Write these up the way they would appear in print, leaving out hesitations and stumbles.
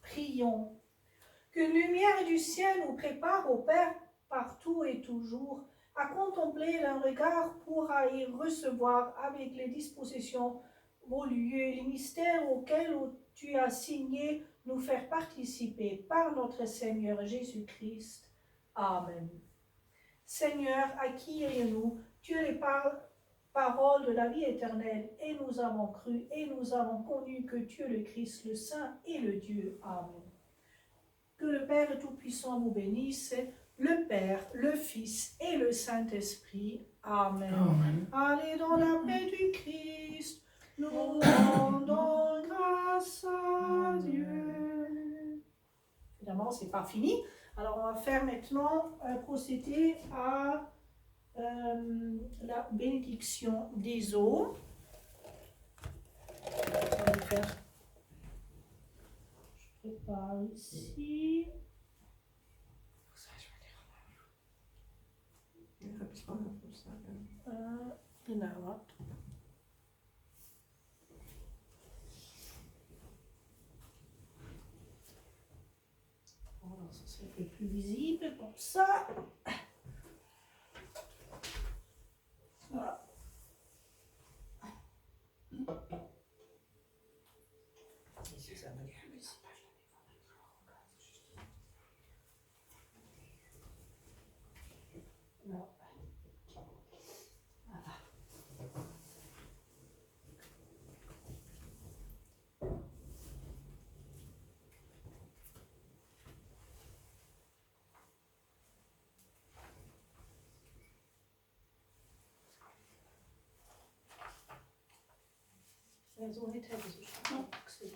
Prions. Qu'une lumière du ciel nous prépare au Père partout et toujours, à contempler d'un regard pour y recevoir avec les dispositions vos lieux, les mystères auxquels tu as signé nous faire participer par notre Seigneur Jésus-Christ. Amen. Seigneur, accueille-nous, tu es les paroles de la vie éternelle, et nous avons cru, et nous avons connu que tu es le Christ, le Saint et le Dieu. Amen. Que le Père Tout-Puissant vous bénisse, le Père, le Fils et le Saint-Esprit. Amen. Amen. Allez dans la paix du Christ, nous rendons grâce à Dieu. Évidemment, ce n'est pas fini. Alors, on va faire maintenant procéder à la bénédiction des eaux. On va le faire. Je prépare ici. Genau. Alors, ça c'est un peu plus visible comme ça. Voilà. Ici, ça va être plus visible. Voilà. So nicht hätte so schnell. So.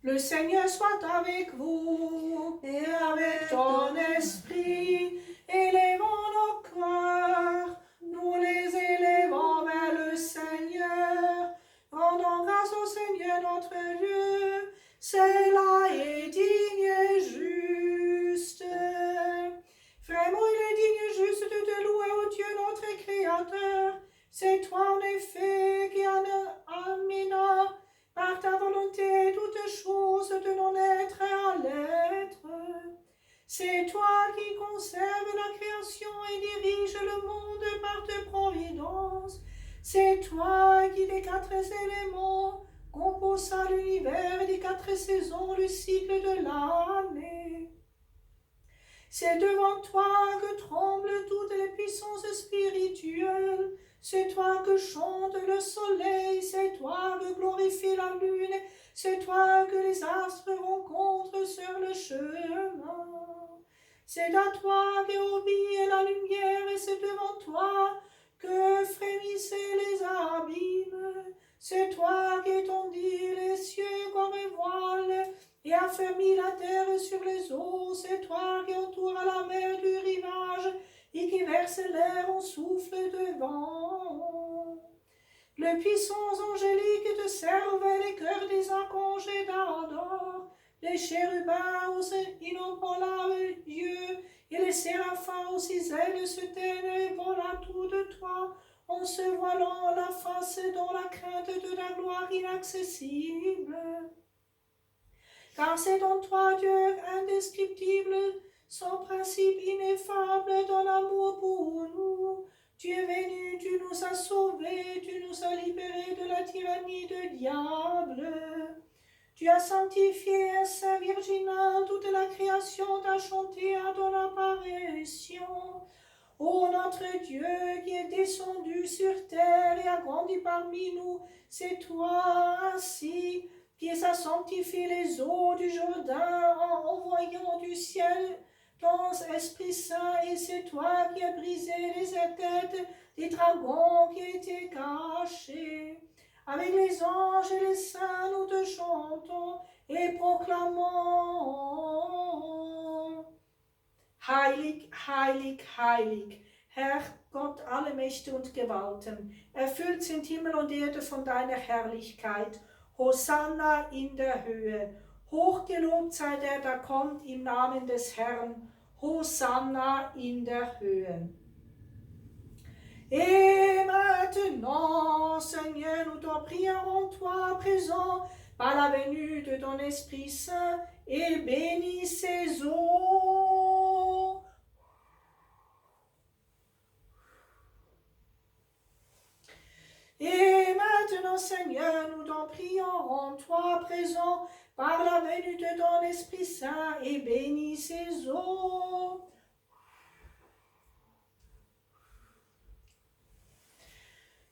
Le Seigneur soit avec vous et avec ton esprit. Élevons nos cœurs, nous les élevons vers le Seigneur. Rendons grâce au Seigneur notre Dieu, cela est digne et juste. Vraiment, il est digne et juste de te louer, ô Dieu notre Créateur. C'est toi en effet qui amena par ta volonté toutes choses de non-être à l'être. C'est toi qui conserves la création et dirige le monde par ta providence. C'est toi qui des 4 éléments composa l'univers et des 4 saisons le cycle de l'année. C'est devant toi que tremblent toutes les puissances spirituelles. C'est toi que chante le soleil, c'est toi que glorifie la lune, c'est toi que les astres rencontrent sur le chemin. C'est à toi qu'obéit la lumière et c'est devant toi que frémissaient les abîmes. C'est toi qui étendis les cieux comme un voile et affermis la terre sur les eaux. C'est toi qui entoures la mer du rivage et qui verse l'air en souffle de vent. Les puissances angéliques te servent, les cœurs des archanges t'adorent, les chérubins aux innombrables yeux et les séraphins aux 6 ailes se tiennent et volent autour de toi, en se voilant la face dans la crainte de ta gloire inaccessible. Car c'est en toi, Dieu indescriptible, son principe ineffable dans l'amour pour nous. Tu es venu, tu nous as sauvés, tu nous as libérés de la tyrannie du diable. Tu as sanctifié un Saint virginal, toute la création t'a chanté à ton apparition. Ô notre Dieu qui est descendu sur terre et a grandi parmi nous, c'est toi ainsi qui as sanctifié les eaux du Jourdain en envoyant du ciel ton Esprit Saint, et c'est toi qui as brisé les têtes des dragons qui étaient cachés. Avec les anges et les saints, nous te chantons et proclamons. Heilig, heilig, heilig, Herr Gott, alle Mächte und Gewalten, erfüllt sind Himmel und Erde von deiner Herrlichkeit. Hosanna in der Höhe. Hochgelobt sei der, der kommt im Namen des Herrn. Hosanna in der Höhe. Et maintenant, Seigneur, nous t'en prions, toi présent, par la venue de ton Esprit Saint, et bénis ces eaux. Et maintenant, Seigneur, nous t'en prions, toi présent, par la venue de ton Esprit Saint, et bénis ces eaux.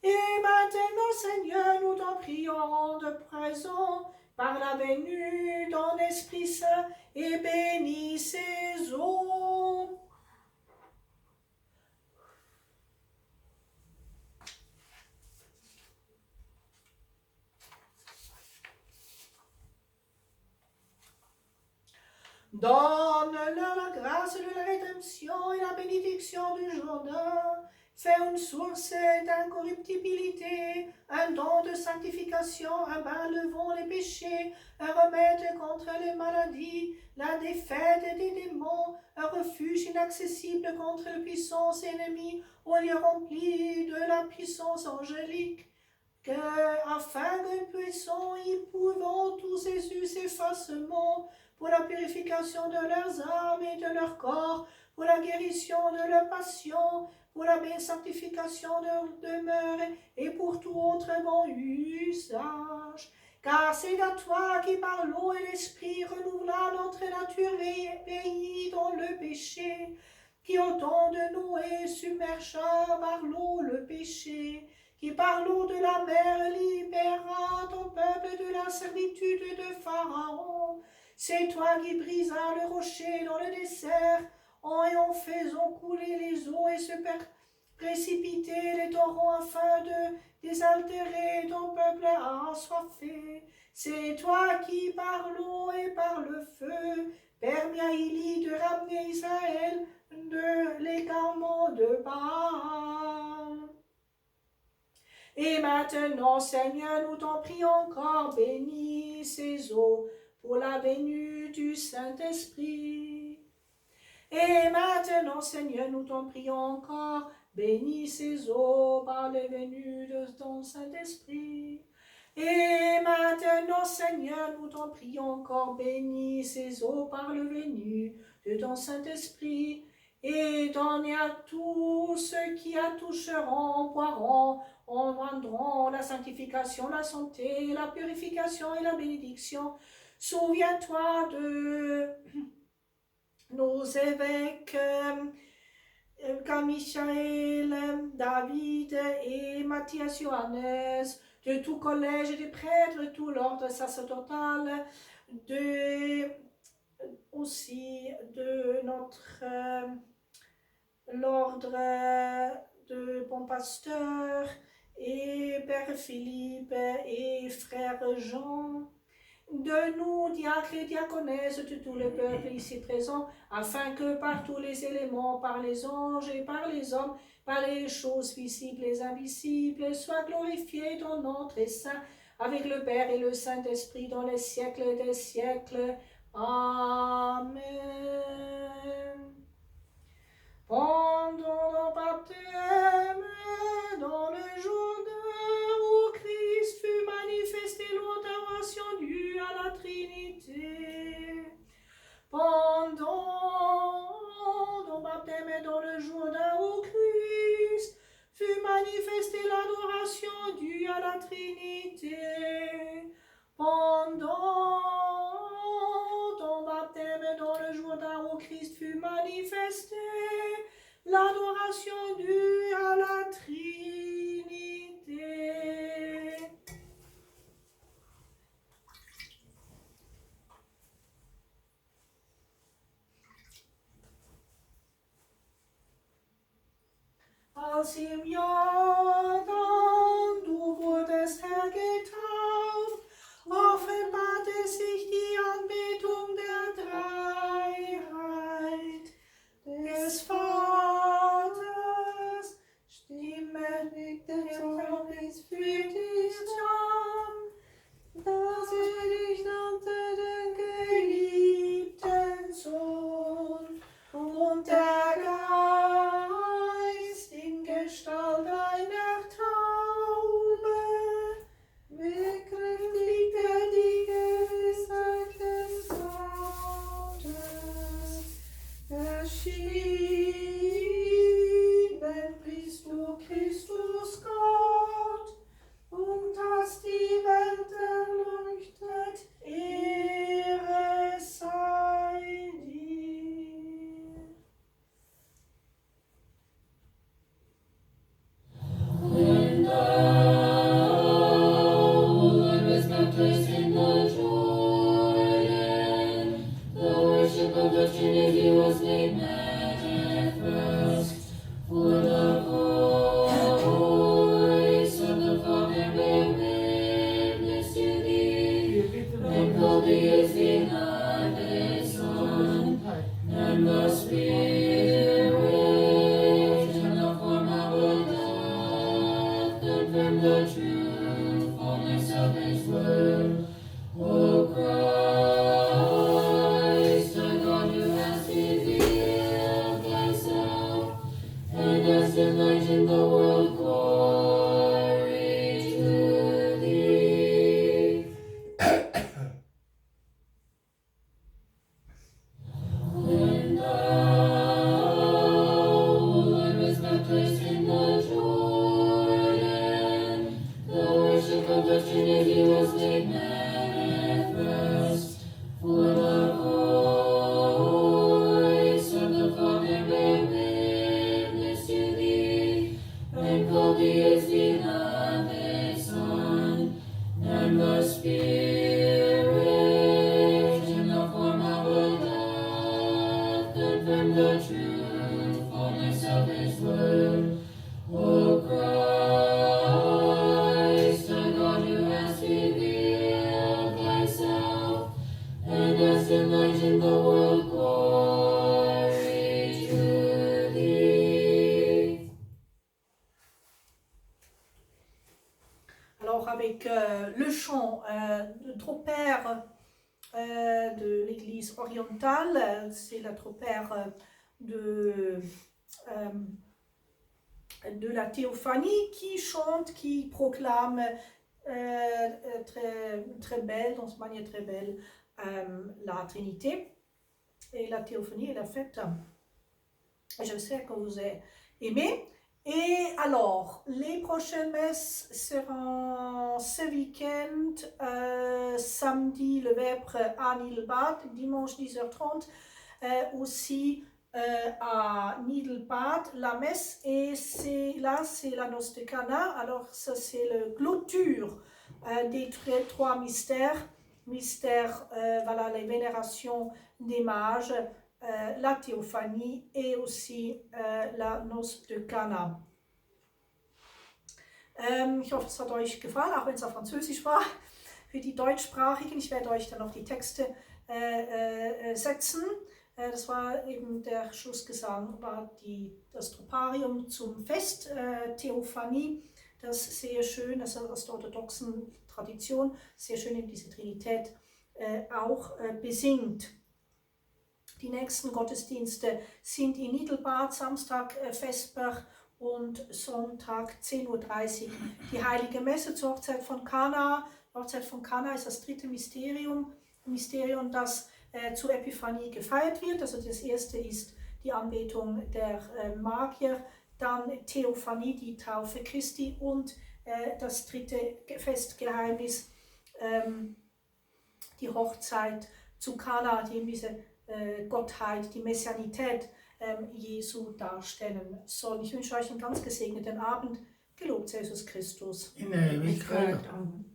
Et maintenant, Seigneur, nous t'en prions de présent, par la venue de ton Esprit Saint, et bénis ces eaux. Donne-leur la grâce de la rédemption et la bénédiction du Jourdain. Fais une source d'incorruptibilité, un don de sanctification, un bain levant les péchés, un remède contre les maladies, la défaite des démons, un refuge inaccessible contre les puissances ennemies, au lieu rempli de la puissance angélique. Afin que nous puissions éprouver tous ces effacements pour la purification de leurs âmes et de leur corps, pour la guérison de leurs passions, pour la sanctification de leur demeure et pour tout autre bon usage. Car c'est à toi qui par l'eau et l'esprit renouvela notre nature vieillie dans le péché, qui au temps de Noé submergea par l'eau le péché, qui par l'eau de la mer libéra ton peuple de la servitude de Pharaon. C'est toi qui brisas le rocher dans le désert, en faisant couler les eaux et se précipiter les torrents afin de désaltérer ton peuple assoiffé. C'est toi qui par l'eau et par le feu permis à Élie de ramener Israël de l'égarement de Baal. Et maintenant, Seigneur, nous t'en prions encore, bénis ces eaux pour la venue du Saint-Esprit. Et maintenant, Seigneur, nous t'en prions encore, bénis ces eaux par la venue de ton Saint-Esprit. Et maintenant, Seigneur, nous t'en prions encore, bénis ces eaux par le venue de ton Saint-Esprit. Et donne à tous ceux qui la toucheront, boiront, en vendront la sanctification, la santé, la purification et la bénédiction. Souviens-toi de nos évêques, comme Michael, David et Matthias Johannes, de tout collège des prêtres, de tout l'ordre sacerdotal, aussi de notre l'ordre de bon pasteur et Père Philippe et Frère Jean, de nous, diacres et diaconesses, de tout le peuple ici présent, afin que par tous les éléments, par les anges et par les hommes, par les choses visibles et invisibles, soit glorifié ton nom très saint, avec le Père et le Saint-Esprit dans les siècles des siècles. Amen. Pendant ton baptême, dans le Jourdain où Christ fut manifesté l'adoration due à la Trinité. Pendant ton baptême dans le Jourdain où Christ fut manifesté l'adoration due à la Trinité. Pendant als im Jordan, du wurdest Herr getauft, offenbarte sich die Anbetung der Dreiheit des Vaters, Stimme des Zornes für dich Zorn, dass dich nannte den geliebten Sohn, und der Geist in Gestalt einer Taube bekräftigte die Gewissheit des Vaters. Erschienen bist du, Christus Gott, und hast die Welt erleuchtet, Ehre sei dir. When thou, Lord, was baptized in the Jordan, the worship of the Trinity was made manifest, for the voice of the Father bare witness to thee, and called thee his beloved Son, and the Spirit in the form of a dove confirmed the truthfulness of his word. O Christ, our God, who hast revealed thyself, and hast enlightened the world, glory to thee. When thou, Lord, was baptized in the Jordan, the worship of the Trinity was made manifest, for the voice of the Father bare witness to thee, and called thee his beloved Son, and the Spirit in the form of a dove confirmed the truthfulness of his word. O Christ, our God, who hast revealed thyself, and hast enlightened the world, glory to thee. Alors avec le chant de tropère de l'église orientale, c'est la tropère de la théophanie qui chante, qui proclame très belle, dans cette manière très belle, la Trinité. Et la théophanie est la fête. Je sais que vous aimez. Et alors, les prochaines messes seront ce week-end, samedi le Vêpres à Niddelbad, dimanche 10h30, aussi à Niddelbad, la messe, et c'est la noce de Cana. Alors ça c'est la clôture des trois mystères, voilà, les vénérations des mages, la Theophanie et aussi la Noce de Cana. Ich hoffe, es hat euch gefallen, auch wenn es auf Französisch war. Für die Deutschsprachigen, ich werde euch dann noch die Texte setzen. Das war eben der Schlussgesang, war das Troparium zum Fest Theophanie. Das ist sehr schön, das ist aus der orthodoxen Tradition, sehr schön in diese Trinität auch besingt. Die nächsten Gottesdienste sind in Niddelbad, Samstag Vesper und Sonntag 10:30 Uhr. Die Heilige Messe zur Hochzeit von Kana. Die Hochzeit von Kana ist das dritte Mysterium, das zur Epiphanie gefeiert wird. Also das erste ist die Anbetung der Magier, dann Theophanie, die Taufe Christi, und das dritte Festgeheimnis, die Hochzeit zu Kana, die diese Gottheit, die Messianität Jesu darstellen soll. Ich wünsche euch einen ganz gesegneten Abend. Gelobt sei Jesus Christus. In Ewigkeit. Amen.